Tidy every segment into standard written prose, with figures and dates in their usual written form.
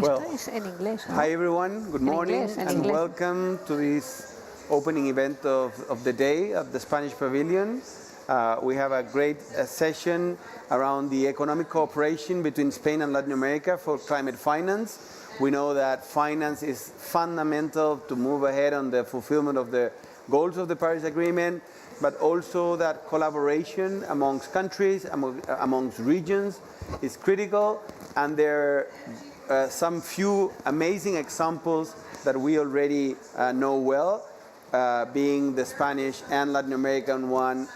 Well, en inglés, ¿no? hi everyone, good morning and welcome to this opening event of the day of the Spanish Pavilion. We have a great session around the economic cooperation between Spain and Latin America for climate finance. We know that finance is fundamental to move ahead on the fulfillment of the goals of the Paris Agreement, but also that collaboration amongst countries, amongst regions is critical, and there are some few amazing examples that we already know well, being the Spanish and Latin American one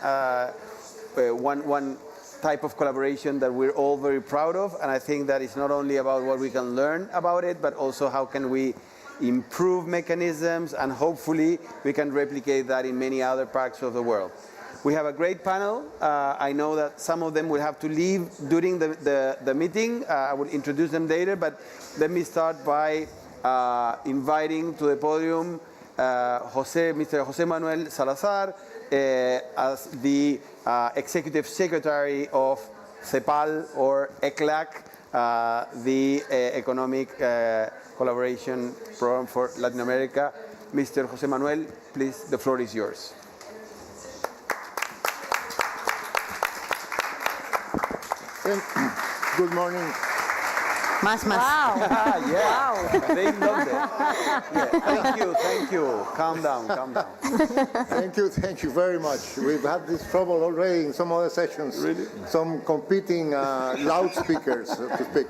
type of collaboration that we're all very proud of, and I think that it's not only about what we can learn about it, but also how can we improve mechanisms, and hopefully we can replicate that in many other parts of the world. We have a great panel. I know that some of them will have to leave during the meeting. I will introduce them later, but let me start by inviting to the podium Mr. Jose Manuel Salazar as the Executive Secretary of CEPAL or ECLAC, the Economic Collaboration Program for Latin America. Mr. Jose Manuel, please, the floor is yours. Good morning. Más. Wow. Yeah. Wow. They loved it. Yeah. Thank you. Calm down. Thank you very much. We've had this trouble already in some other sessions. Really? Some competing loudspeakers, so to speak.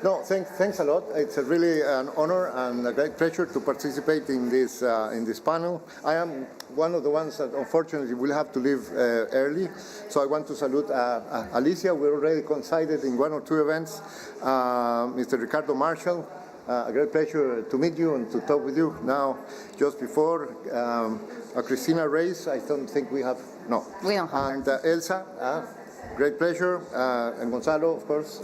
No, thanks a lot. It's really an honor and a great pleasure to participate in this panel. I am one of the ones that unfortunately will have to leave early, so I want to salute Alicia. We're already coincided in one or two events. Mr. Ricardo Marshall, a great pleasure to meet you and to talk with you. Now, just before, Cristina Reyes, I don't think we have, no. We don't have and Elsa, great pleasure, and Gonzalo, of course,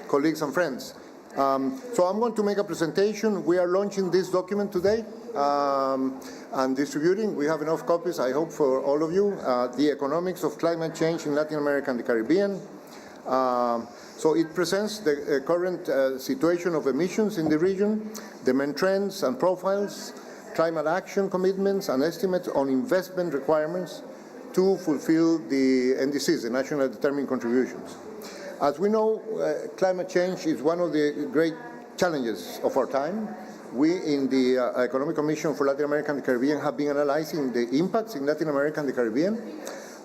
colleagues and friends. So I'm going to make a presentation. We are launching this document today and distributing. We have enough copies, I hope, for all of you. The Economics of Climate Change in Latin America and the Caribbean. So it presents the current situation of emissions in the region, the main trends and profiles, climate action commitments and estimates on investment requirements to fulfill the NDCs, the National Determined Contributions. As we know, climate change is one of the great challenges of our time. We in the Economic Commission for Latin America and the Caribbean have been analyzing the impacts in Latin America and the Caribbean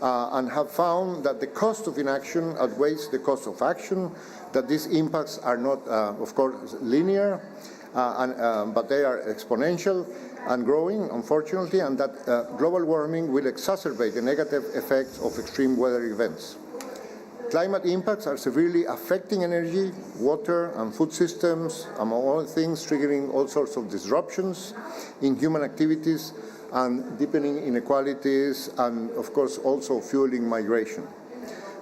and have found that the cost of inaction outweighs the cost of action, that these impacts are not, of course, linear, but they are exponential and growing, unfortunately, and that global warming will exacerbate the negative effects of extreme weather events. Climate impacts are severely affecting energy, water, and food systems, among other things, triggering all sorts of disruptions in human activities and deepening inequalities, and, of course, also fueling migration.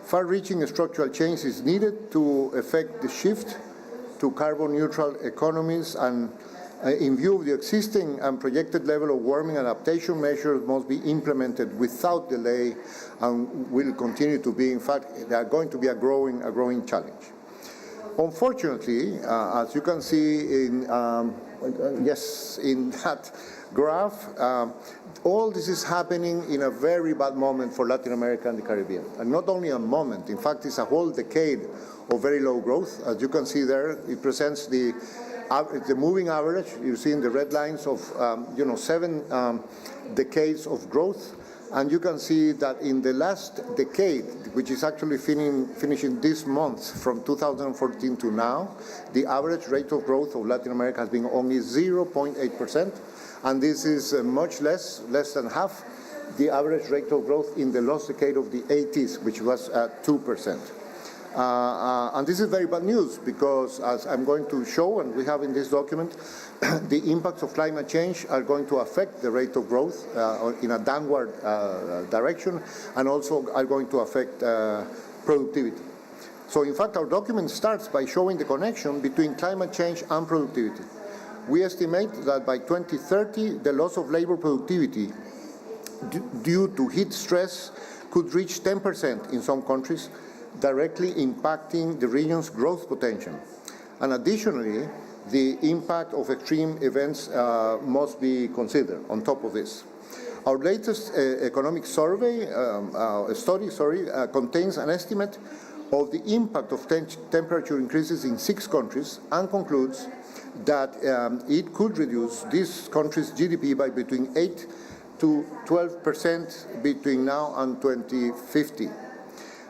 Far-reaching structural change is needed to effect the shift to carbon-neutral economies, and in view of the existing and projected level of warming, adaptation measures must be implemented without delay and will continue to be, in fact, they are going to be a growing challenge. Unfortunately, as you can see in, in that graph, all this is happening in a very bad moment for Latin America and the Caribbean. And not only a moment, in fact, it's a whole decade of very low growth. As you can see there, it presents the moving average. You see in the red lines of 7 decades of growth, and you can see that in the last decade, which is actually finishing this month from 2014 to now, the average rate of growth of Latin America has been only 0.8%, and this is much less than half the average rate of growth in the last decade of the 80s, which was at 2%. And this is very bad news because, as I'm going to show, and we have in this document, the impacts of climate change are going to affect the rate of growth in a downward direction, and also are going to affect productivity. So in fact, our document starts by showing the connection between climate change and productivity. We estimate that by 2030, the loss of labor productivity due to heat stress could reach 10% in some countries, directly impacting the region's growth potential. And additionally, the impact of extreme events must be considered on top of this. Our latest economic study contains an estimate of the impact of temperature increases in 6 countries and concludes that it could reduce these countries' GDP by between 8 to 12% between now and 2050.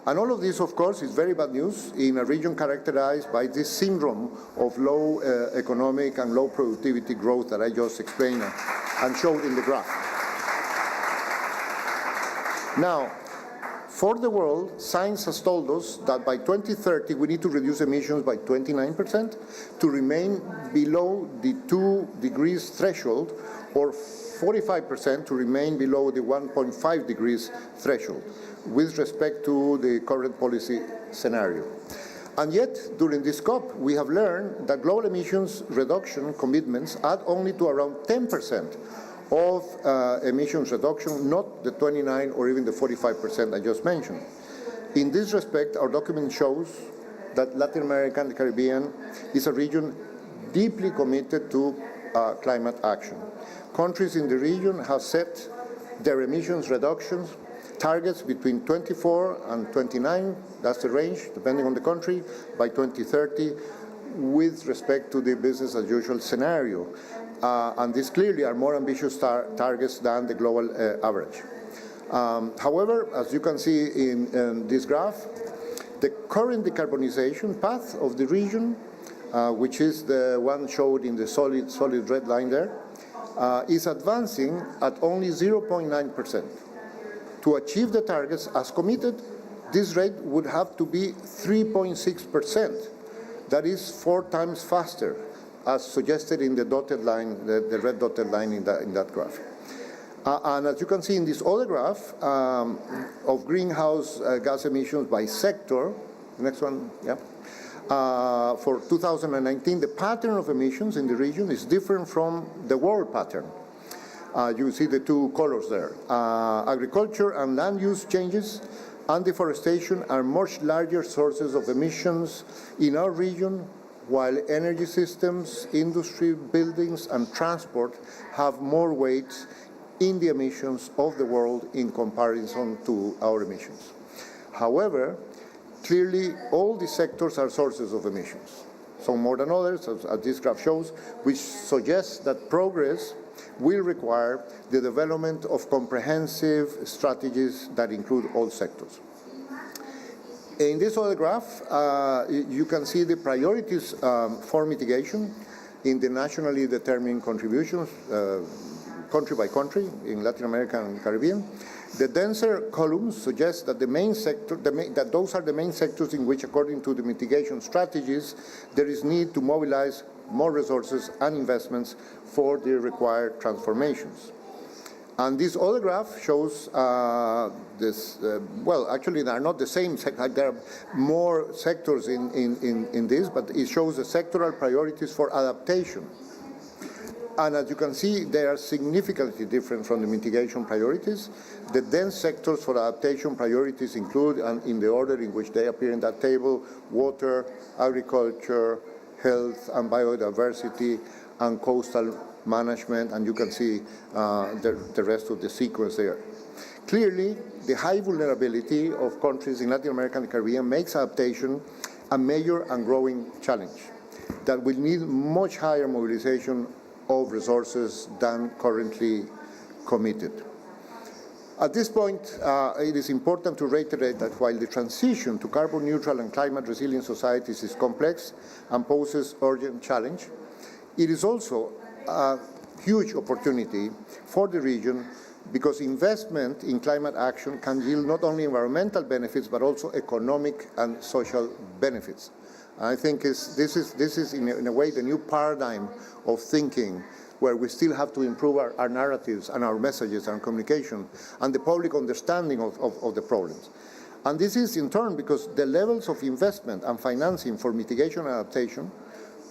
And all of this, of course, is very bad news in a region characterized by this syndrome of low economic and low productivity growth that I just explained and showed in the graph. Now, for the world, science has told us that by 2030 we need to reduce emissions by 29% to remain below the 2 degrees threshold, or 45% to remain below the 1.5 degrees threshold with respect to the current policy scenario. And yet, during this COP, we have learned that global emissions reduction commitments add only to around 10% of emissions reduction, not the 29 or even the 45% I just mentioned. In this respect, our document shows that Latin America and the Caribbean is a region deeply committed to climate action. Countries in the region have set their emissions reductions targets between 24 and 29, that's the range, depending on the country, by 2030, with respect to the business as usual scenario. And these clearly are more ambitious targets than the global average. However, as you can see in this graph, the current decarbonization path of the region, which is the one showed in the solid red line there, is advancing at only 0.9%. To achieve the targets as committed, this rate would have to be 3.6%. That is 4 times faster, as suggested in the dotted line, the red dotted line in that graph. And as you can see in this other graph of greenhouse gas emissions by sector, next one, yeah. For 2019, the pattern of emissions in the region is different from the world pattern. You see the 2 colors there. Agriculture and land use changes and deforestation are much larger sources of emissions in our region, while energy systems, industry, buildings, and transport have more weight in the emissions of the world in comparison to our emissions. However, clearly, all these sectors are sources of emissions, some more than others, as this graph shows, which suggests that progress will require the development of comprehensive strategies that include all sectors. In this other graph, you can see the priorities for mitigation in the nationally determined contributions, country by country, in Latin America and Caribbean. The denser columns suggest that that those are the main sectors in which, according to the mitigation strategies, there is need to mobilize more resources and investments for the required transformations. And this other graph shows well, actually, they are not the same. There are more sectors in this, but it shows the sectoral priorities for adaptation. And as you can see, they are significantly different from the mitigation priorities. The dense sectors for adaptation priorities include, and in the order in which they appear in that table, water, agriculture, health and biodiversity, and coastal management, and you can see the rest of the sequence there. Clearly, the high vulnerability of countries in Latin America and the Caribbean makes adaptation a major and growing challenge that will need much higher mobilization of resources than currently committed. At this point, it is important to reiterate that while the transition to carbon neutral and climate resilient societies is complex and poses urgent challenge, it is also a huge opportunity for the region, because investment in climate action can yield not only environmental benefits but also economic and social benefits. I think this is in a way the new paradigm of thinking, where we still have to improve our narratives and our messages and communication and the public understanding of the problems. And this is in turn because the levels of investment and financing for mitigation and adaptation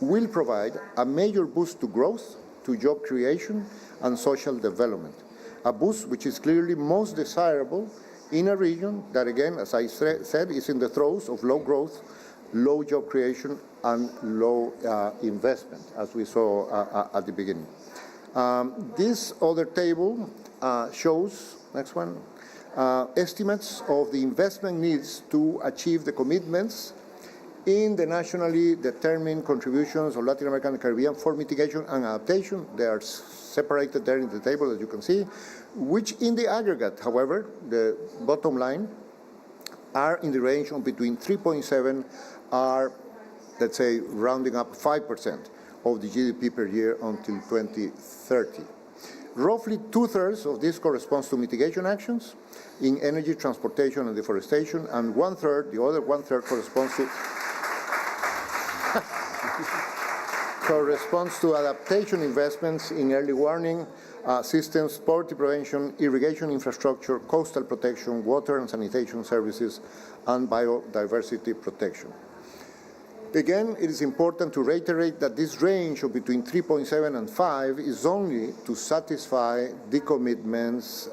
will provide a major boost to growth, to job creation and social development. A boost which is clearly most desirable in a region that, again, as I said, is in the throes of low growth low job creation and low investment, as we saw at the beginning. This other table shows, next one, estimates of the investment needs to achieve the commitments in the nationally determined contributions of Latin America and the Caribbean for mitigation and adaptation. They are separated there in the table, as you can see, which in the aggregate, however, the bottom line, are in the range of between 3.7 are, let's say, rounding up 5% of the GDP per year until 2030. Roughly 2/3 of this corresponds to mitigation actions in energy, transportation, and deforestation, and 1/3, the other 1/3 corresponds to adaptation investments in early warning systems, poverty prevention, irrigation infrastructure, coastal protection, water and sanitation services, and biodiversity protection. Again, it is important to reiterate that this range of between 3.7 and 5 is only to satisfy the commitments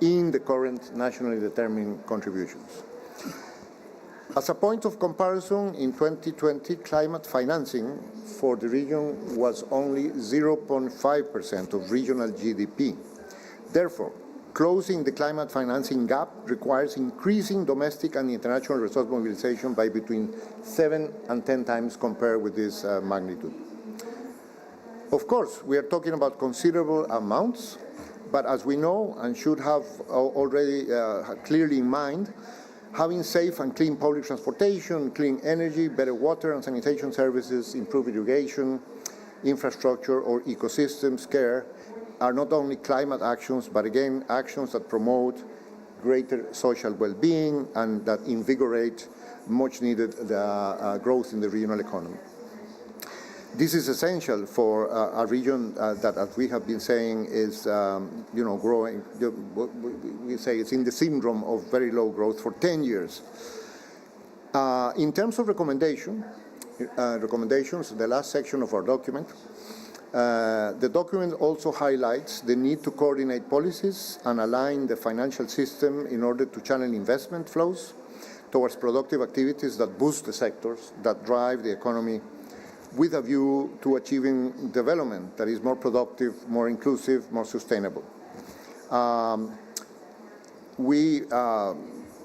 in the current nationally determined contributions. As a point of comparison, in 2020, climate financing for the region was only 0.5% of regional GDP. Therefore, closing the climate financing gap requires increasing domestic and international resource mobilization by between 7 and 10 times compared with this magnitude. Of course, we are talking about considerable amounts, but as we know and should have already clearly in mind, having safe and clean public transportation, clean energy, better water and sanitation services, improved irrigation, infrastructure or ecosystems care are not only climate actions, but again, actions that promote greater social well-being and that invigorate much needed growth in the regional economy. This is essential for a region that, as we have been saying, is growing. We say it's in the syndrome of very low growth for 10 years. In terms of recommendations, the last section of our document, the document also highlights the need to coordinate policies and align the financial system in order to channel investment flows towards productive activities that boost the sectors that drive the economy, with a view to achieving development that is more productive, more inclusive, more sustainable. We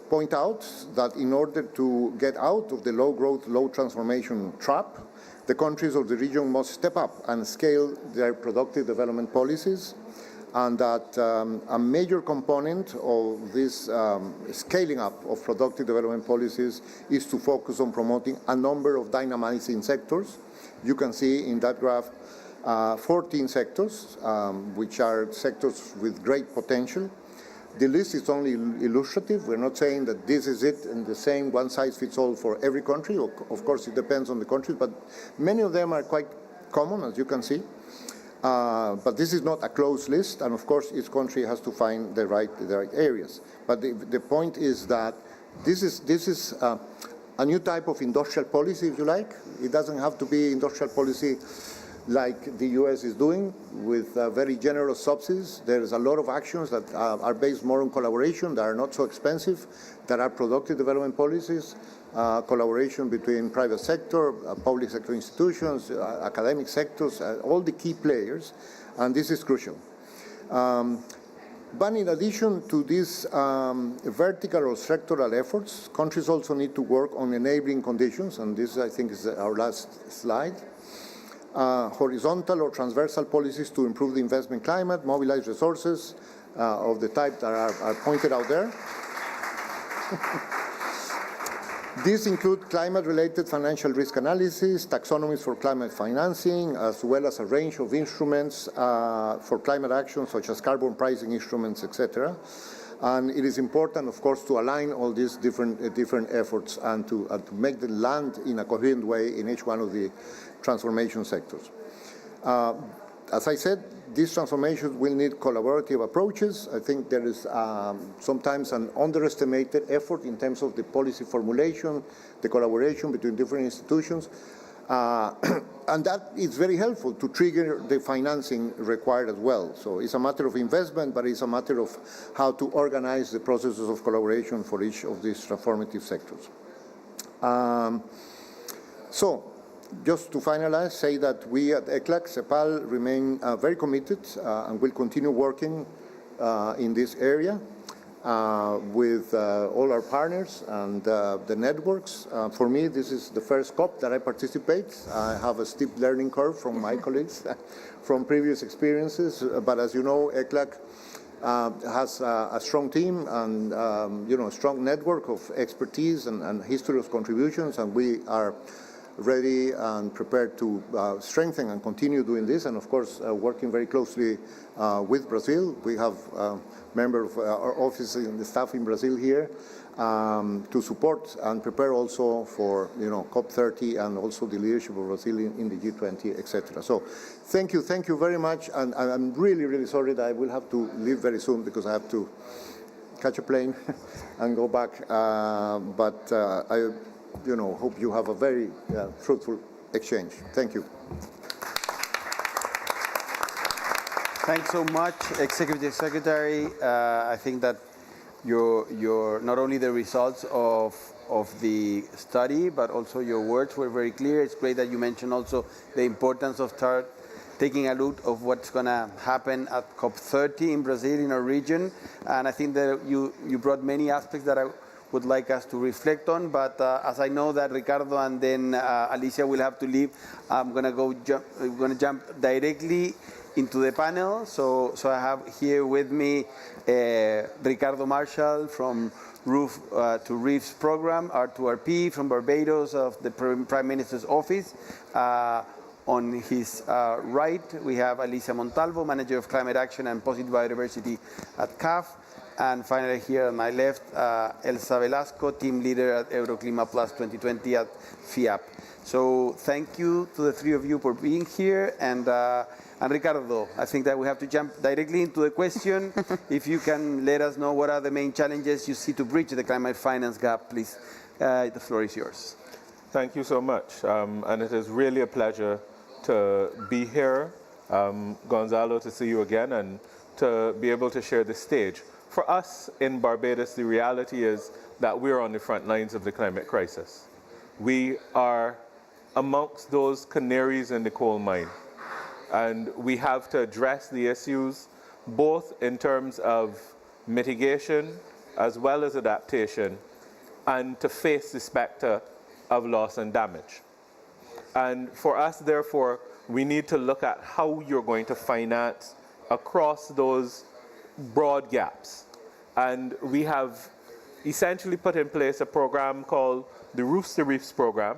point out that in order to get out of the low growth, low transformation trap, the countries of the region must step up and scale their productive development policies, and that a major component of this scaling up of productive development policies is to focus on promoting a number of dynamizing sectors. You can see in that graph 14 sectors, which are sectors with great potential. The list is only illustrative. We're not saying that this is it and the same one-size-fits-all for every country. Of course, it depends on the country, but many of them are quite common, as you can see. But this is not a closed list, and of course, each country has to find the right areas. But the point is that this is a new type of industrial policy, if you like. It doesn't have to be industrial policy like the US is doing with very generous subsidies. There's a lot of actions that are based more on collaboration, that are not so expensive, that are productive development policies, collaboration between private sector, public sector institutions, academic sectors, all the key players, and this is crucial. But in addition to these vertical or sectoral efforts, countries also need to work on enabling conditions, and this, I think, is our last slide. Horizontal or transversal policies to improve the investment climate, mobilize resources of the type that are pointed out there. These include climate-related financial risk analysis, taxonomies for climate financing, as well as a range of instruments for climate action, such as carbon pricing instruments, etc. And it is important, of course, to align all these different efforts and to make them land in a coherent way in each one of the transformation sectors. As I said, these transformations will need collaborative approaches. I think there is sometimes an underestimated effort in terms of the policy formulation, the collaboration between different institutions, and that is very helpful to trigger the financing required as well. So it's a matter of investment, but it's a matter of how to organize the processes of collaboration for each of these transformative sectors. So, just to finalize, say that we at ECLAC, CEPAL, remain very committed and will continue working in this area with all our partners and the networks. For me, this is the first COP that I participate. I have a steep learning curve from my colleagues from previous experiences, but as you know, ECLAC has a strong team and a strong network of expertise and history of contributions, and we are ready and prepared to strengthen and continue doing this, and of course working very closely with Brazil. We have members of our office and the staff in Brazil here to support and prepare also for COP30 and also the leadership of Brazil in the G20, etc. So thank you very much, and I'm really sorry that I will have to leave very soon because I have to catch a plane and go back, but I hope you have a very fruitful exchange. Thank you. Thanks so much, Executive Secretary. I think that your not only the results of the study, but also your words were very clear. It's great that you mentioned also the importance of taking a look of what's going to happen at COP30 in Brazil, in our region. And I think that you brought many aspects that I would like us to reflect on, but as I know that Ricardo and then Alicia will have to leave, I'm going to jump directly into the panel. So I have here with me Ricardo Marshall from Roof to Reefs program, R2RP from Barbados of the Prime Minister's Office. On his right, we have Alicia Montalvo, Manager of Climate Action and Positive Biodiversity at CAF. And finally here on my left, Elsa Velasco, Team Leader at Euroclima Plus 2020 at FIAP. So thank you to the three of you for being here. And Ricardo, I think that we have to jump directly into the question. If you can let us know what are the main challenges you see to bridge the climate finance gap, please. The floor is yours. Thank you so much. And it is really a pleasure to be here, Gonzalo, to see you again and to be able to share the stage. For us in Barbados, the reality is that we're on the front lines of the climate crisis. We are amongst those canaries in the coal mine. And we have to address the issues both in terms of mitigation as well as adaptation, and to face the specter of loss and damage. And for us, therefore, we need to look at how you're going to finance across those broad gaps. And we have essentially put in place a program called the Roofs to Reefs program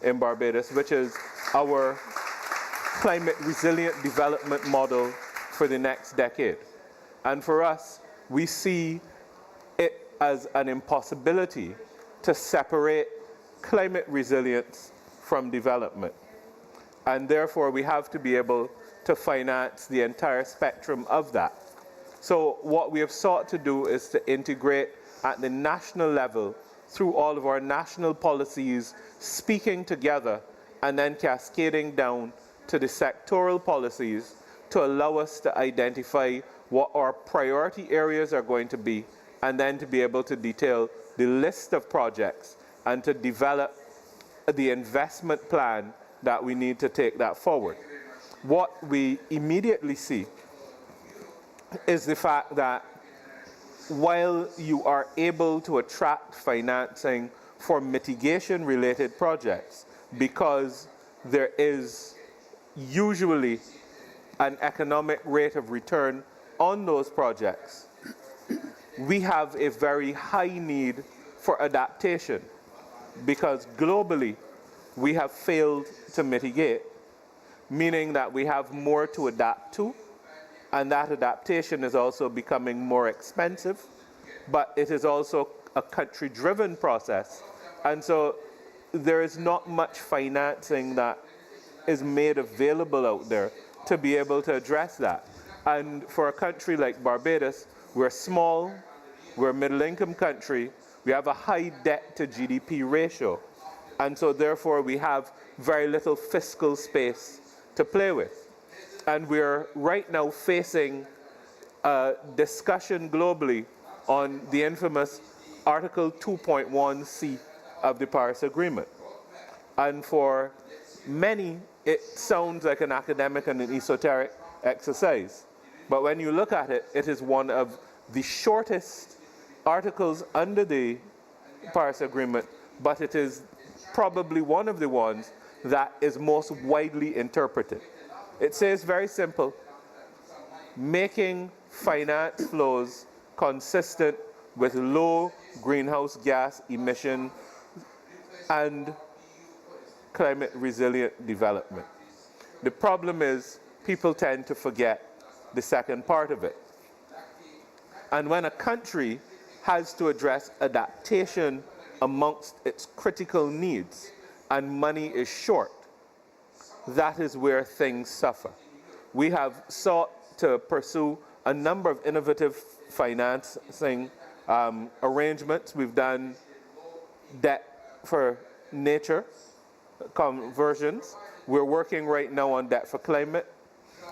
in Barbados, which is our climate resilient development model for the next decade. And for us, we see it as an impossibility to separate climate resilience from development. And therefore, we have to be able to finance the entire spectrum of that. So what we have sought to do is to integrate at the national level through all of our national policies, speaking together and then cascading down to the sectoral policies to allow us to identify what our priority areas are going to be, and then to be able to detail the list of projects and to develop the investment plan that we need to take that forward. What we immediately see is the fact that while you are able to attract financing for mitigation-related projects, because there is usually an economic rate of return on those projects, we have a very high need for adaptation, because globally we have failed to mitigate, meaning that we have more to adapt to, and that adaptation is also becoming more expensive, but it is also a country-driven process. And so there is not much financing that is made available out there to be able to address that. And for a country like Barbados, we're small, we're a middle-income country, we have a high debt to GDP ratio, and so therefore we have very little fiscal space to play with. And we're right now facing a discussion globally on the infamous Article 2.1c of the Paris Agreement. And for many, it sounds like an academic and an esoteric exercise. But when you look at it, it is one of the shortest articles under the Paris Agreement, but it is probably one of the ones that is most widely interpreted. It says very simple, making finance flows consistent with low greenhouse gas emission and climate resilient development. The problem is people tend to forget the second part of it. And when a country has to address adaptation amongst its critical needs and money is short, that is where things suffer. We have sought to pursue a number of innovative financing arrangements. We've done debt for nature conversions. We're working right now on debt for climate.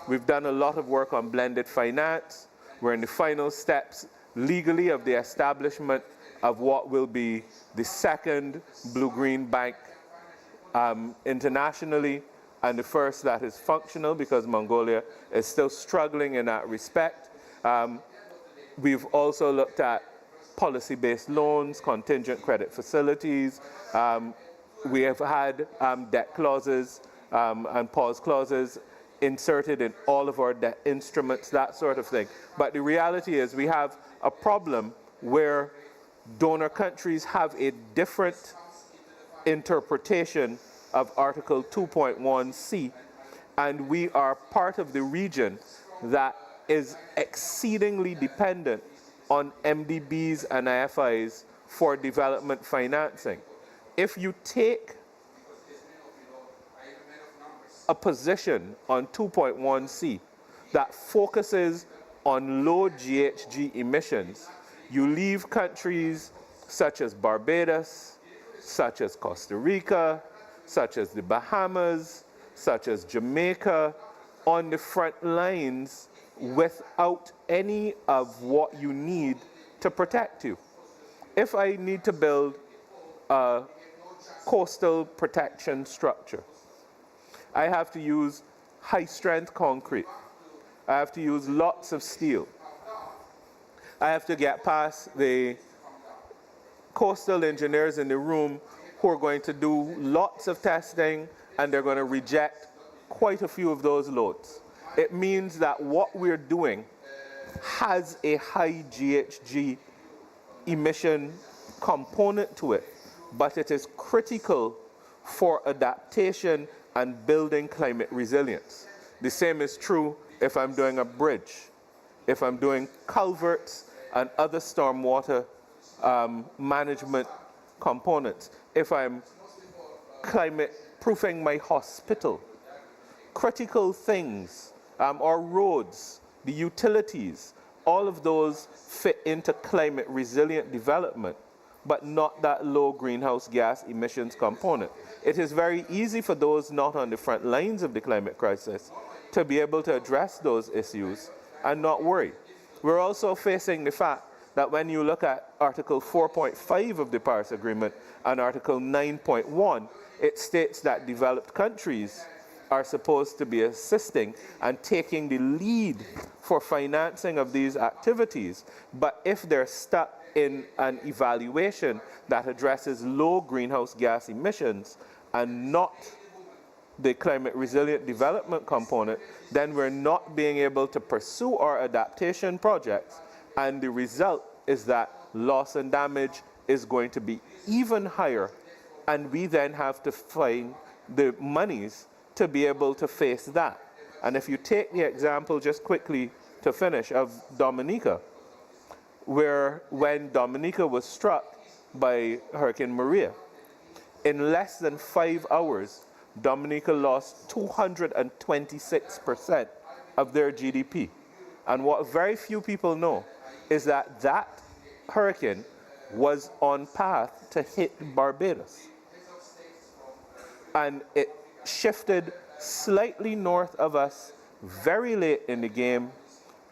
We've done a lot of work on blended finance. We're in the final steps legally of the establishment of what will be the second blue-green bank internationally, and the first that is functional, because Mongolia is still struggling in that respect. We've also looked at policy-based loans, contingent credit facilities. We have had debt clauses and pause clauses inserted in all of our debt instruments, that sort of thing. But the reality is we have a problem where donor countries have a different interpretation of Article 2.1c, and we are part of the region that is exceedingly dependent on MDBs and IFIs for development financing. If you take a position on 2.1c that focuses on low GHG emissions, you leave countries such as Barbados, such as Costa Rica, such as the Bahamas, such as Jamaica, on the front lines without any of what you need to protect you. If I need to build a coastal protection structure, I have to use high-strength concrete. I have to use lots of steel. I have to get past the coastal engineers in the room who are going to do lots of testing, and they're going to reject quite a few of those loads. It means that what we're doing has a high GHG emission component to it, but it is critical for adaptation and building climate resilience. The same is true if I'm doing a bridge, if I'm doing culverts and other stormwater management components, if I'm climate proofing my hospital. Critical things, or roads, the utilities, all of those fit into climate resilient development, but not that low greenhouse gas emissions component. It is very easy for those not on the front lines of the climate crisis to be able to address those issues and not worry. We're also facing the fact that when you look at Article 4.5 of the Paris Agreement and Article 9.1, it states that developed countries are supposed to be assisting and taking the lead for financing of these activities. But if they're stuck in an evaluation that addresses low greenhouse gas emissions and not the climate resilient development component, then we're not being able to pursue our adaptation projects. And the result is that loss and damage is going to be even higher. And we then have to find the monies to be able to face that. And if you take the example, just quickly to finish, of Dominica, where when Dominica was struck by Hurricane Maria, in less than 5 hours, Dominica lost 226% of their GDP. And what very few people know is that that hurricane was on path to hit Barbados. And it shifted slightly north of us very late in the game,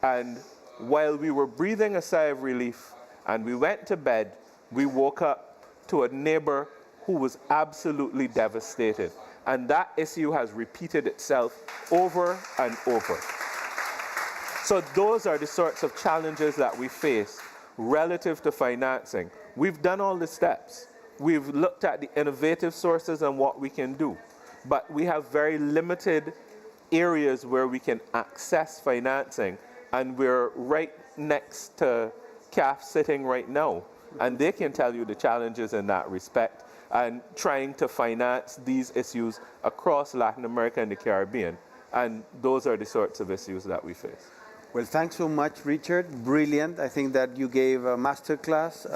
and while we were breathing a sigh of relief and we went to bed, we woke up to a neighbor who was absolutely devastated. And that issue has repeated itself over and over. So those are the sorts of challenges that we face relative to financing. We've done all the steps. We've looked at the innovative sources and what we can do. But we have very limited areas where we can access financing. And we're right next to CAF sitting right now. And they can tell you the challenges in that respect and trying to finance these issues across Latin America and the Caribbean. And those are the sorts of issues that we face. Well, thanks so much, Richard. Brilliant. I think that you gave a masterclass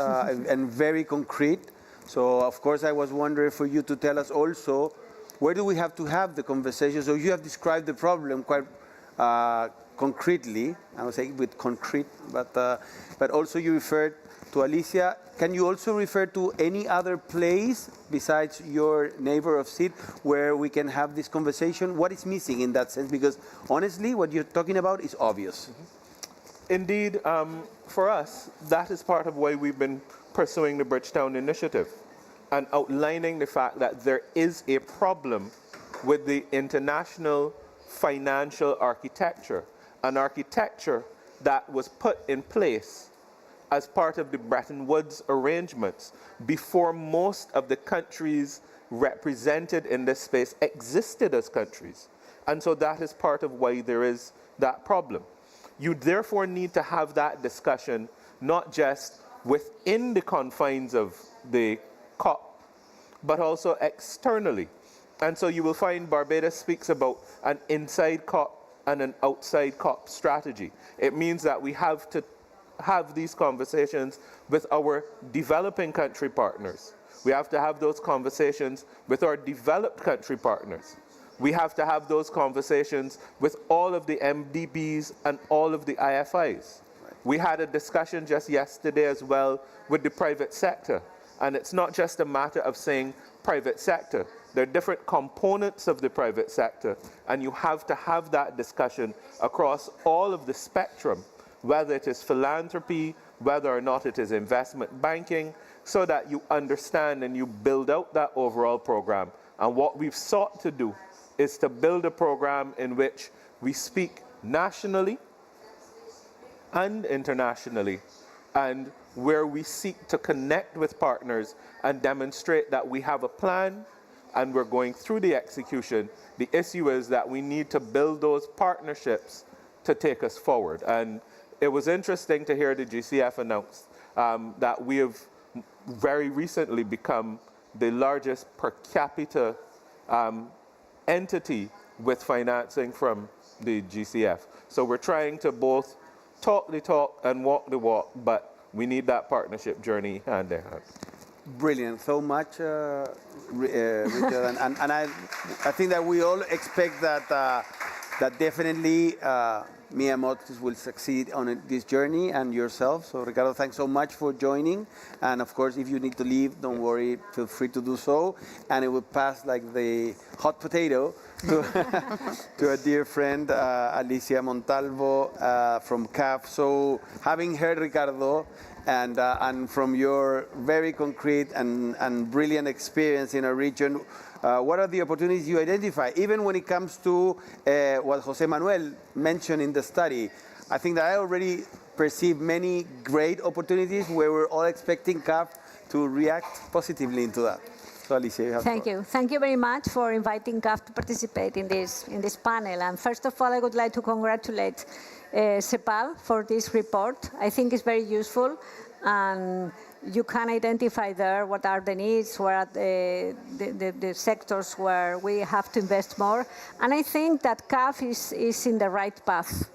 and very concrete. So, of course, I was wondering for you to tell us also, where do we have to have the conversation? So you have described the problem quite concretely. I would say with concrete, but also you referred to Alicia. Can you also refer to any other place besides your neighbor of Sid where we can have this conversation? What is missing in that sense? Because honestly, what you're talking about is obvious. Indeed, for us, that is part of why we've been pursuing the Bridgetown Initiative and outlining the fact that there is a problem with the international financial architecture, an architecture that was put in place as part of the Bretton Woods arrangements before most of the countries represented in this space existed as countries. And so that is part of why there is that problem. You therefore need to have that discussion not just within the confines of the COP, but also externally. And so you will find Barbados speaks about an inside COP and an outside COP strategy. It means that we have to have these conversations with our developing country partners. We have to have those conversations with our developed country partners. We have to have those conversations with all of the MDBs and all of the IFIs. We had a discussion just yesterday as well with the private sector. And it's not just a matter of saying private sector. There are different components of the private sector, and you have to have that discussion across all of the spectrum, whether it is philanthropy, whether or not it is investment banking, so that you understand and you build out that overall program. And what we've sought to do is to build a program in which we speak nationally and internationally, and where we seek to connect with partners and demonstrate that we have a plan and we're going through the execution. The issue is that we need to build those partnerships to take us forward. And it was interesting to hear the GCF announce that we have very recently become the largest per capita entity with financing from the GCF. So we're trying to both talk the talk and walk the walk, but we need that partnership journey hand in hand. Brilliant, so much, Richard, and I think that we all expect that that definitely Mia Motors will succeed on this journey, and yourself. So Ricardo, thanks so much for joining. And of course, if you need to leave, don't worry, feel free to do so. And it will pass like the hot potato to a dear friend, Alicia Montalvo from CAF. So having heard Ricardo, and from your very concrete and brilliant experience in our region, what are the opportunities you identify? Even when it comes to what Jose Manuel mentioned in the study, I think that I already perceive many great opportunities where we're all expecting CAF to react positively into that. So Alicia, you have Thank you. Thank you very much for inviting CAF to participate in this panel. And first of all, I would like to congratulate CEPAL for this report. I think it's very useful, and you can identify there what are the needs, what are the sectors where we have to invest more. And I think that CAF is in the right path.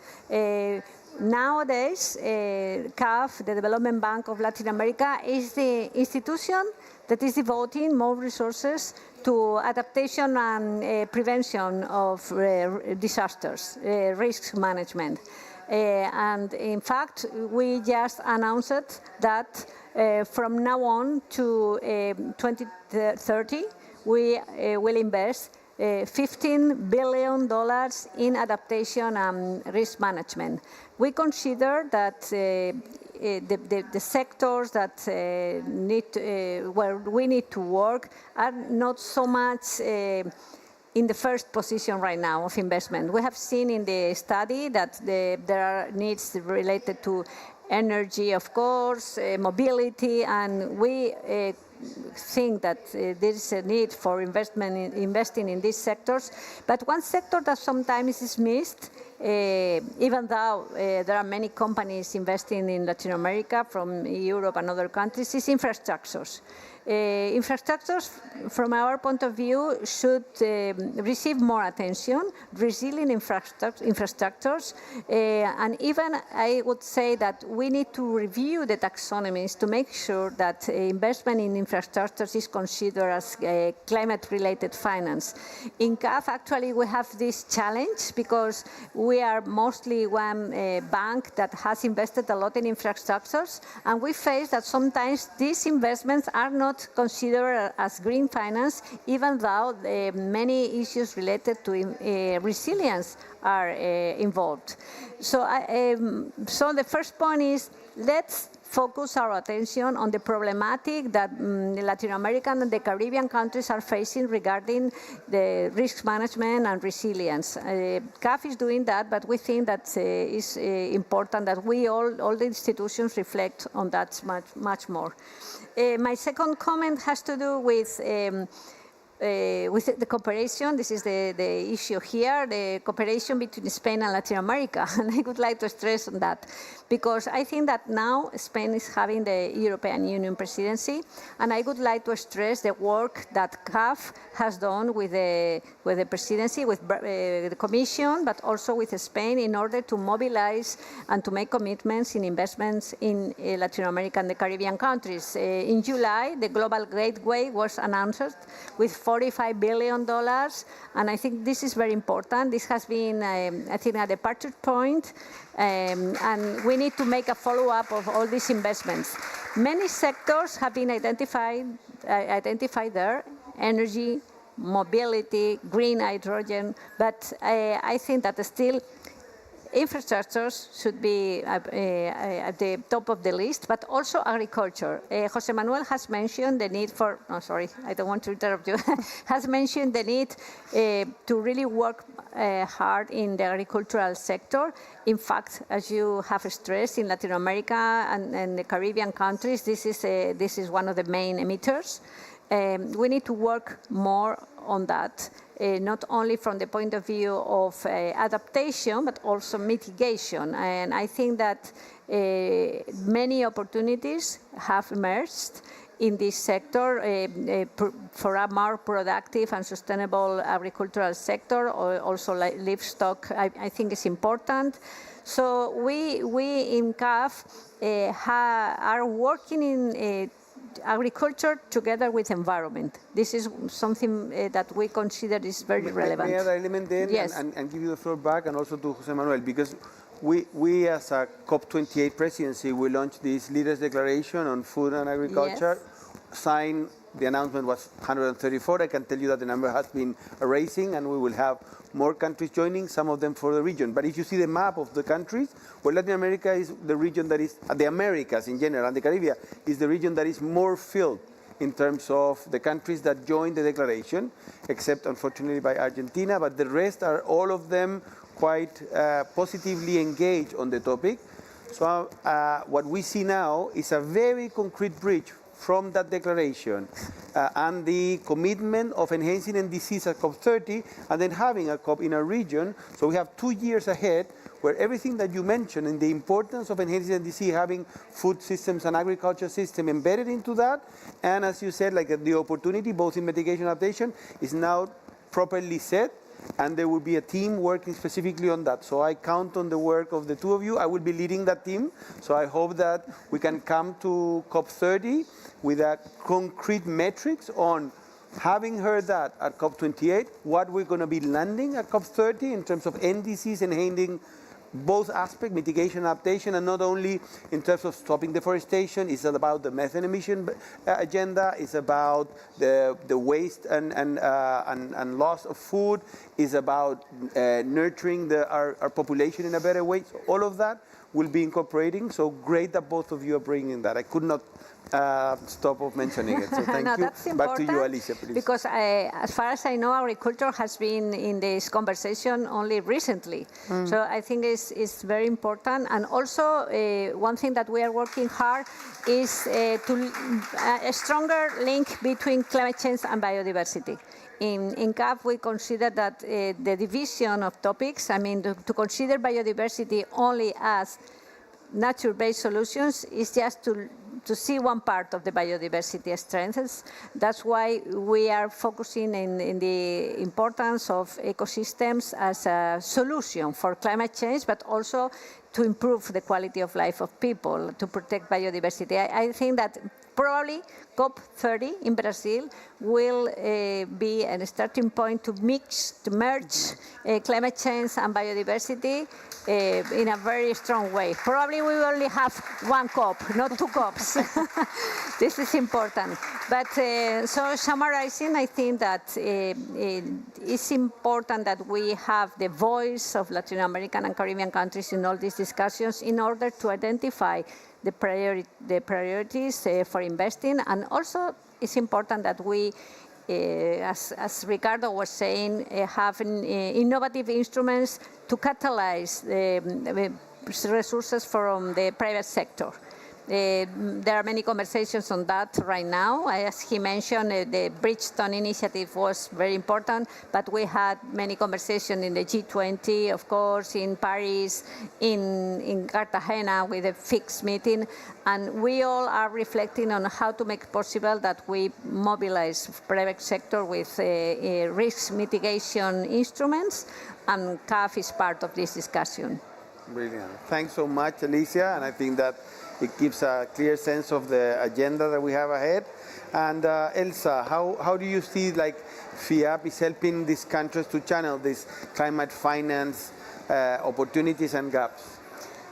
Nowadays, CAF, the Development Bank of Latin America, is the institution that is devoting more resources to adaptation and prevention of disasters, risk management. And in fact, we just announced that from now on to 2030, we will invest $15 billion in adaptation and risk management. We consider that the sectors that where we need to work are not so much in the first position right now of investment. We have seen in the study that there are needs related to energy, of course, mobility, and we think that there is a need for investing in these sectors. But one sector that sometimes is missed, even though there are many companies investing in Latin America from Europe and other countries, is infrastructures. Infrastructures, from our point of view, should receive more attention, resilient infrastructures, and even I would say that we need to review the taxonomies to make sure that investment in infrastructures is considered as climate-related finance. In CAF, actually, we have this challenge because we are mostly one bank that has invested a lot in infrastructures, and we face that sometimes these investments are not considered as green finance, even though many issues related to resilience are involved. So the first point is, let's focus our attention on the problematic that the Latin American and the Caribbean countries are facing regarding the risk management and resilience. CAF is doing that, but we think that it's important that we all the institutions reflect on that much more. My second comment has to do with the cooperation. This is the issue here, the cooperation between Spain and Latin America. And I would like to stress on that, because I think that now Spain is having the European Union presidency, and I would like to stress the work that CAF has done with the presidency, with the Commission, but also with Spain, in order to mobilize and to make commitments in investments in Latin America and the Caribbean countries. In July, the Global Gateway was announced with $45 billion, and I think this is very important. This has been, I think, a departure point, and we need to make a follow-up of all these investments. Many sectors have been identified there: energy, mobility, green hydrogen, but I think that still infrastructures should be at the top of the list, but also agriculture. Jose Manuel has mentioned the need for, oh, sorry, I don't want to interrupt you, has mentioned the need to really work hard in the agricultural sector. In fact, as you have stressed, in Latin America and the Caribbean countries, this is one of the main emitters. We need to work more on that, not only from the point of view of adaptation, but also mitigation. And I think that many opportunities have emerged in this sector for a more productive and sustainable agricultural sector, or also livestock, I think is important. So we in CAF are working in agriculture together with environment. This is something that we consider is very relevant. May I add an element then? Yes. And give you the floor back, and also to Jose Manuel, because we as a COP28 presidency, we launched this Leaders Declaration on Food and Agriculture. Yes. Signed, the announcement was 134. I can tell you that the number has been rising, and we will have more countries joining, some of them for the region. But if you see the map of the countries, well, Latin America is the region that is, the Americas in general, and the Caribbean is the region that is more filled in terms of the countries that joined the declaration, except unfortunately by Argentina, but the rest are all of them quite positively engaged on the topic. So what we see now is a very concrete bridge from that declaration and the commitment of enhancing NDCs at COP30, and then having a COP in a region. So we have 2 years ahead where everything that you mentioned and the importance of enhancing NDC, having food systems and agriculture system embedded into that, and as you said, like the opportunity both in mitigation and adaptation is now properly set, and there will be a team working specifically on that. So I count on the work of the two of you. I will be leading that team. So I hope that we can come to COP30 with a concrete metrics on, having heard that at COP28, what we're going to be landing at COP30 in terms of NDCs and handling both aspects, mitigation and adaptation, and not only in terms of stopping deforestation. It's about the methane emission agenda. It's about the waste and loss of food. It's about nurturing our population in a better way. So all of that will be incorporating. So great that both of you are bringing that. I could not stop of mentioning it. So thank no, you. that's Back to you, important, Alicia, please. because as far as I know, agriculture has been in this conversation only recently. So I think it's very important. And also, one thing that we are working hard is a stronger link between climate change and biodiversity. In CAF, we consider that the division of topics, I mean, to consider biodiversity only as nature-based solutions is just to see one part of the biodiversity strengths. That's why we are focusing in the importance of ecosystems as a solution for climate change, but also to improve the quality of life of people, to protect biodiversity. I think that probably COP30 in Brazil will be a starting point to merge climate change and biodiversity in a very strong way. Probably we will only have one COP, not two COPs. This is important. But so summarizing, I think that it's important that we have the voice of Latin American and Caribbean countries in all these discussions in order to identify the priorities for investing. And also it's important that we, as Ricardo was saying, have innovative instruments to catalyze the resources from the private sector. There are many conversations on that right now. As he mentioned, the Bridgestone initiative was very important, but we had many conversations in the G20, of course, in Paris, in Cartagena with a fixed meeting, and we all are reflecting on how to make possible that we mobilize private sector with risk mitigation instruments, and CAF is part of this discussion. Brilliant. Thanks so much, Alicia, and I think that it gives a clear sense of the agenda that we have ahead. And Elsa, how do you see like FIAP is helping these countries to channel these climate finance opportunities and gaps?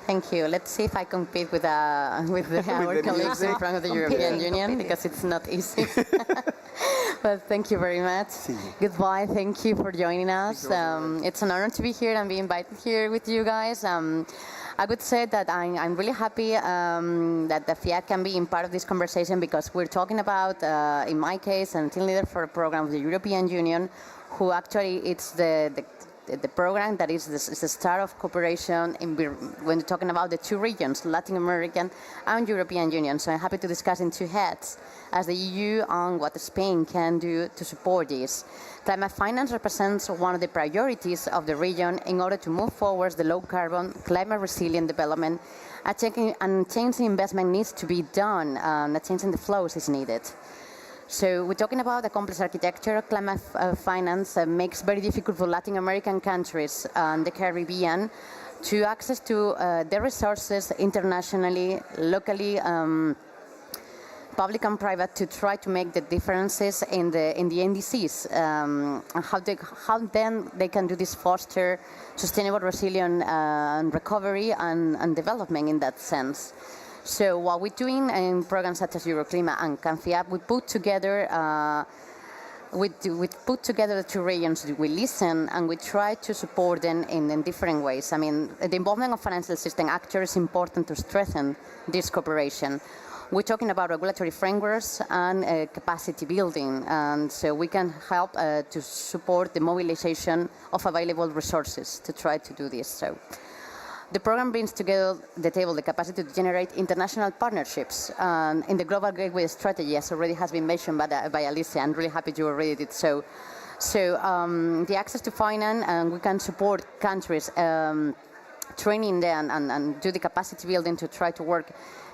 Thank you. Let's see if I compete with our colleagues in front of the European Union, because it's not easy. But thank you very much. Goodbye. Thank you for joining us. It's an honor to be here and be invited here with you guys. I would say that I'm really happy that the FIAC can be in part of this conversation, because we're talking about, in my case, a team leader for a program of the European Union, who actually it's the program that is the start of cooperation when we're talking about the two regions, Latin American and European Union. So I'm happy to discuss in two heads as the EU on what Spain can do to support this. Climate finance represents one of the priorities of the region in order to move forward the low-carbon, climate-resilient development. And changing investment needs to be done, and changing the flows is needed. So we're talking about a complex architecture. Climate finance makes very difficult for Latin American countries and the Caribbean to access to their resources internationally, locally, public and private, to try to make the differences in the NDCs, how then they can do this foster sustainable, resilient recovery and development in that sense. So what we're doing in programs such as Euroclima and CANFIAP, we put together the two regions. We listen and we try to support them in different ways. I mean, the involvement of financial system actors is important to strengthen this cooperation. We're talking about regulatory frameworks and capacity building, and so we can help to support the mobilization of available resources to try to do this. So the program brings together the table the capacity to generate international partnerships in the Global Gateway Strategy, as already has been mentioned by Alicia. I'm really happy you already did so. So the access to finance, and we can support countries training them and do the capacity building to try to work,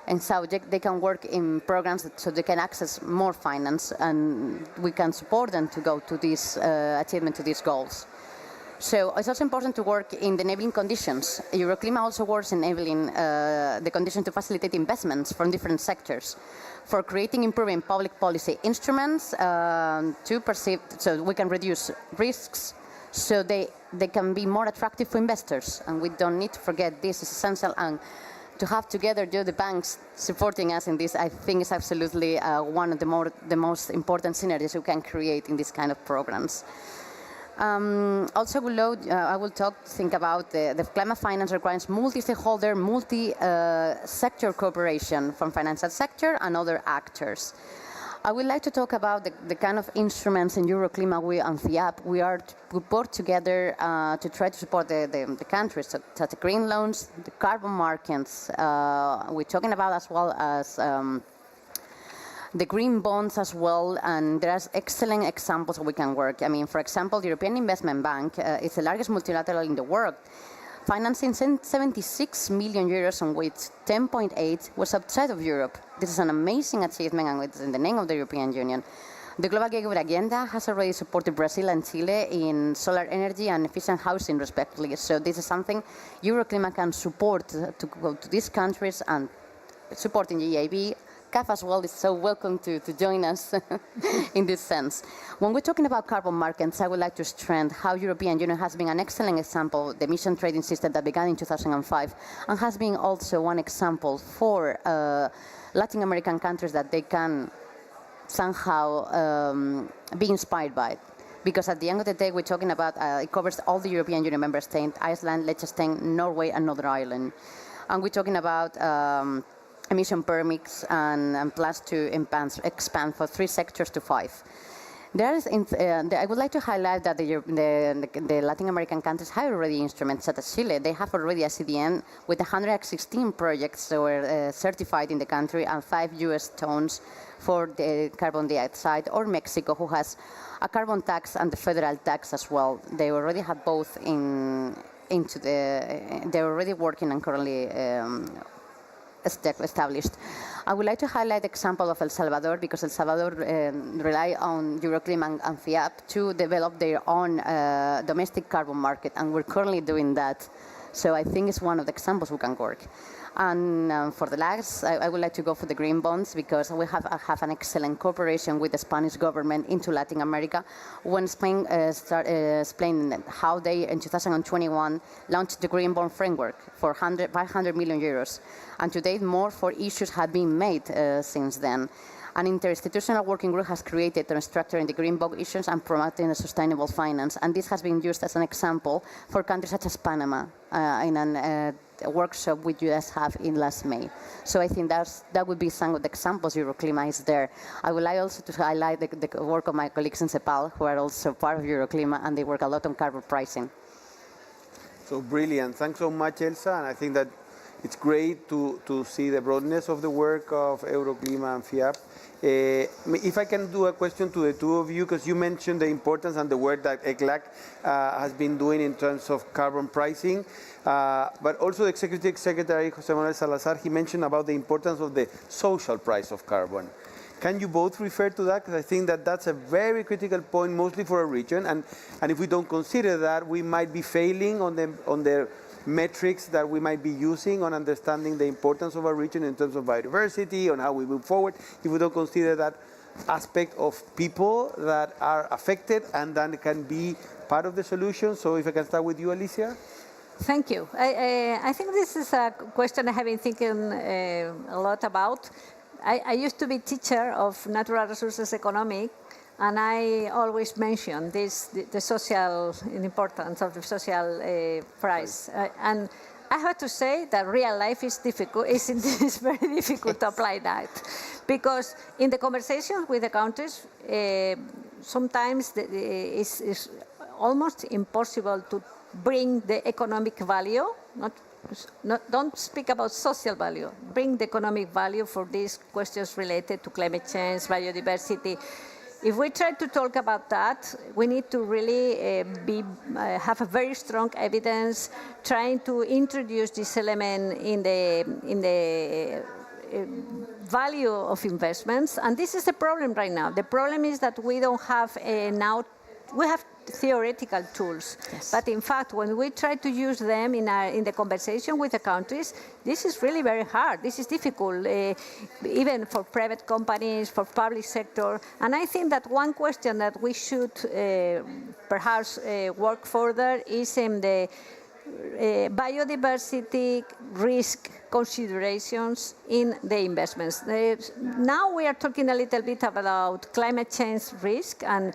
and so they can work in programs so they can access more finance, and we can support them to go to this achievement, to these goals. So it's also important to work in the enabling conditions. Euroclima also works enabling the conditions to facilitate investments from different sectors, for creating improving public policy instruments so we can reduce risks, so they can be more attractive for investors. And we don't need to forget this is essential, and to have together the banks supporting us in this, I think, is absolutely one of the most important synergies we can create in these kind of programs. Also, I will think about the climate finance requires multi-stakeholder, multi-sector cooperation from financial sector and other actors. I would like to talk about the kind of instruments in Euroclima and FIAP we brought together to try to support the countries, such as the green loans, the carbon markets. We're talking about as well as the green bonds as well, and there's excellent examples we can work. I mean, for example, the European Investment Bank is the largest multilateral in the world, financing 76 million euros, on which 10.8 was outside of Europe. This is an amazing achievement, and it's in the name of the European Union. The Global Gateway Agenda has already supported Brazil and Chile in solar energy and efficient housing, respectively. So this is something Euroclima can support to go to these countries and supporting the EIB. CAF as well is so welcome to join us in this sense. When we're talking about carbon markets, I would like to stress how European Union has been an excellent example, the emission trading system that began in 2005, and has been also one example for Latin American countries that they can somehow be inspired by. Because at the end of the day, we're talking about, it covers all the European Union member states, Iceland, Liechtenstein, Norway, and Northern Ireland. And we're talking about emission permits and plans to expand for 3 sectors to 5. I would like to highlight that the Latin American countries have already instruments, such as Chile. They have already a CDN with 116 projects that were certified in the country and 5 US tons for the carbon dioxide, or Mexico, who has a carbon tax and the federal tax as well. They already have both they're already working and currently established. I would like to highlight the example of El Salvador, because El Salvador rely on Euroclima and FIAP to develop their own domestic carbon market, and we're currently doing that. So I think it's one of the examples we can work. And for the last, I would like to go for the green bonds, because we have an excellent cooperation with the Spanish government into Latin America. When Spain explained how they, in 2021, launched the green bond framework for 500 million euros. And to date, more 4 issues have been made since then. An interinstitutional working group has created on structuring the green bond issues and promoting a sustainable finance. And this has been used as an example for countries such as Panama in a workshop we just have in last May. So I think that would be some of the examples Euroclima is there. I would like also to highlight the work of my colleagues in CEPAL, who are also part of Euroclima, and they work a lot on carbon pricing. So brilliant. Thanks so much, Elsa. And I think that it's great to see the broadness of the work of Euroclima and FIAP. If I can do a question to the two of you, because you mentioned the importance and the work that ECLAC has been doing in terms of carbon pricing, but also the Executive Secretary, José Manuel Salazar, he mentioned about the importance of the social price of carbon. Can you both refer to that? Because I think that that's a very critical point, mostly for a region, and if we don't consider that, we might be failing on the metrics that we might be using on understanding the importance of a region in terms of biodiversity, on how we move forward, if we don't consider that aspect of people that are affected and then can be part of the solution. So if I can start with you, Alicia. Thank you. I think this is a question I have been thinking a lot about. I used to be teacher of natural resources economics, and I always mention the social importance of the social price. And I have to say that real life is difficult. It's very difficult to apply that, because in the conversations with the countries, sometimes it's almost impossible to bring the economic value. Don't speak about social value. Bring the economic value for these questions related to climate change, biodiversity. If we try to talk about that, we need to really have a very strong evidence, trying to introduce this element in the value of investments. And this is the problem right now. The problem is that we don't have we have theoretical tools, yes. But in fact, when we try to use them in the conversation with the countries, this is really very hard. This is difficult, even for private companies, for public sector. And I think that one question that we should perhaps work further is in the biodiversity risk considerations in the investments. Now we are talking a little bit about climate change risk and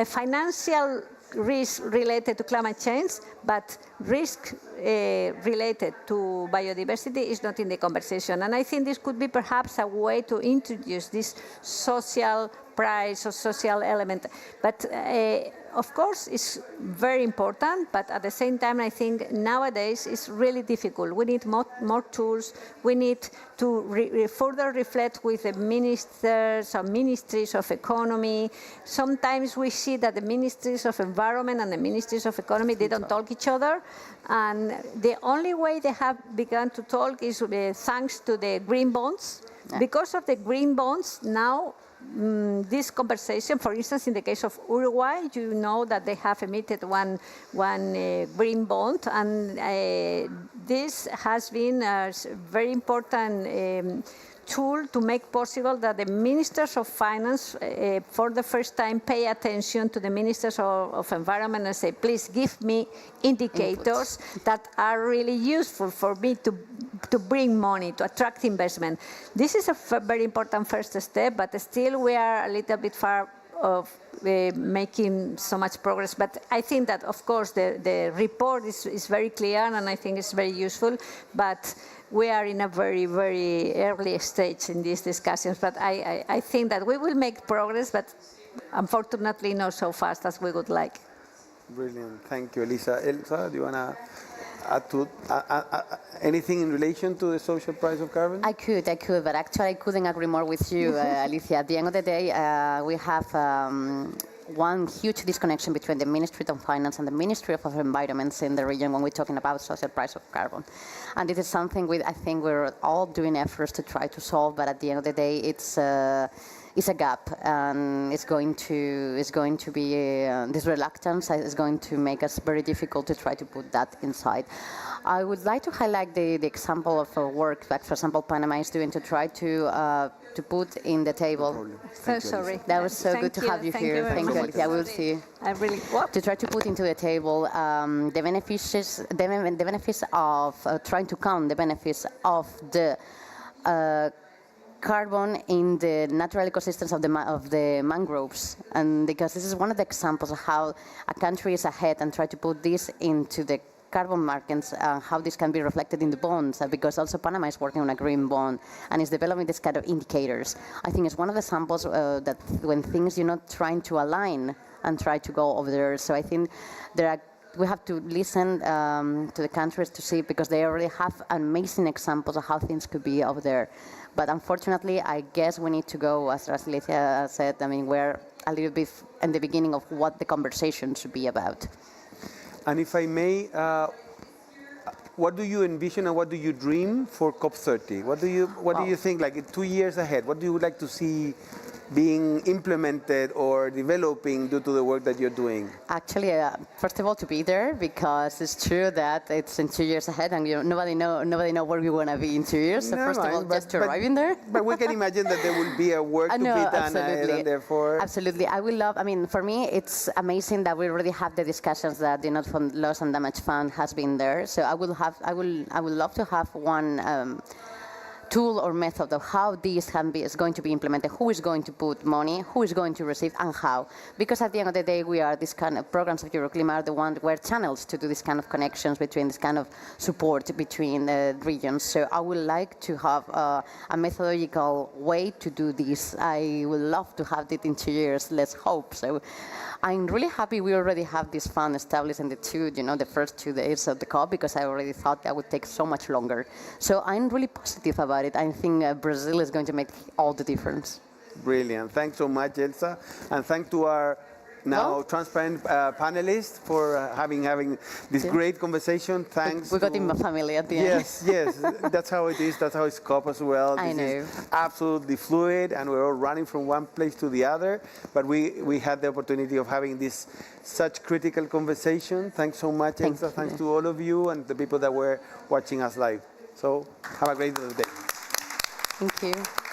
financial risk related to climate change, but risk related to biodiversity is not in the conversation. And I think this could be perhaps a way to introduce this social price or social element. But of course, it's very important, but at the same time, I think nowadays it's really difficult. We need more tools. We need to further reflect with the ministers or ministries of economy. Sometimes we see that the ministries of environment and the ministries of economy, they don't talk each other. And the only way they have begun to talk is thanks to the green bonds. Yeah. Because of the green bonds, now this conversation, for instance, in the case of Uruguay, you know that they have emitted one green bond, and this has been a very important tool to make possible that the ministers of finance, for the first time, pay attention to the ministers of environment and say, please give me indicators that are really useful for me to bring money, to attract investment. This is a very important first step, but still we are a little bit far of making so much progress. But I think that, of course, the report is very clear, and I think it's very useful, but we are in a very, very early stage in these discussions. But I think that we will make progress, but unfortunately not so fast as we would like. Brilliant. Thank you, Elisa. Elsa, do you want to add to anything in relation to the social price of carbon? I could, but actually I couldn't agree more with you, Alicia. At the end of the day, we have one huge disconnection between the Ministry of Finance and the Ministry of Environment in the region when we're talking about social price of carbon. And it is something I think we're all doing efforts to try to solve, but at the end of the day, it's a gap, and it's going to be this reluctance is going to make us very difficult to try to put that inside. I would like to highlight the example of work that, for example, Panama is doing to try to put in the table. So sorry. That was so good to have you here. Thank you, Alicia. We'll see you. I really to try to put into the table the benefits of trying to count the benefits of the carbon in the natural ecosystems of the mangroves, and because this is one of the examples of how a country is ahead and try to put this into the carbon markets, how this can be reflected in the bonds, because also Panama is working on a green bond and is developing this kind of indicators. I think it's one of the samples that when things you're not trying to align and try to go over there. So I think we have to listen to the countries to see, because they already have amazing examples of how things could be over there. But unfortunately, I guess we need to go, as Alicia said, I mean, we're a little bit in the beginning of what the conversation should be about. And if I may, what do you envision and what do you dream for COP30? What do you think, like 2 years ahead? What do you like to see being implemented or developing due to the work that you're doing? Actually, first of all, to be there, because it's true that it's in 2 years ahead, and nobody know where we want to be in 2 years. So first of all, just to arrive in there. But we can imagine that there will be a work to be done, and therefore. Absolutely, I will love. I mean, for me, it's amazing that we already have the discussions that the Not Fund Loss and Damage Fund has been there. So I would love to have one. Tool or method of how this is going to be implemented, who is going to put money, who is going to receive, and how. Because at the end of the day, we are this kind of programs of Euroclimate are the ones where channels to do this kind of connections between this kind of support between regions. So I would like to have a methodological way to do this. I would love to have it in 2 years. Let's hope. So I'm really happy we already have this fund established in the first 2 days of the COP, because I already thought that would take so much longer. So I'm really positive about it. I think Brazil is going to make all the difference. Brilliant. Thanks so much, Elsa. And thanks to our now transparent panelists for having this great conversation. Thanks. We got in my family at the end. Yes. That's how it is. That's how it's COP as well. I know. Is absolutely fluid, and we're all running from one place to the other. But we had the opportunity of having this such critical conversation. Thanks so much, Elsa. Thanks to all of you and the people that were watching us live. So have a great day. Thank you.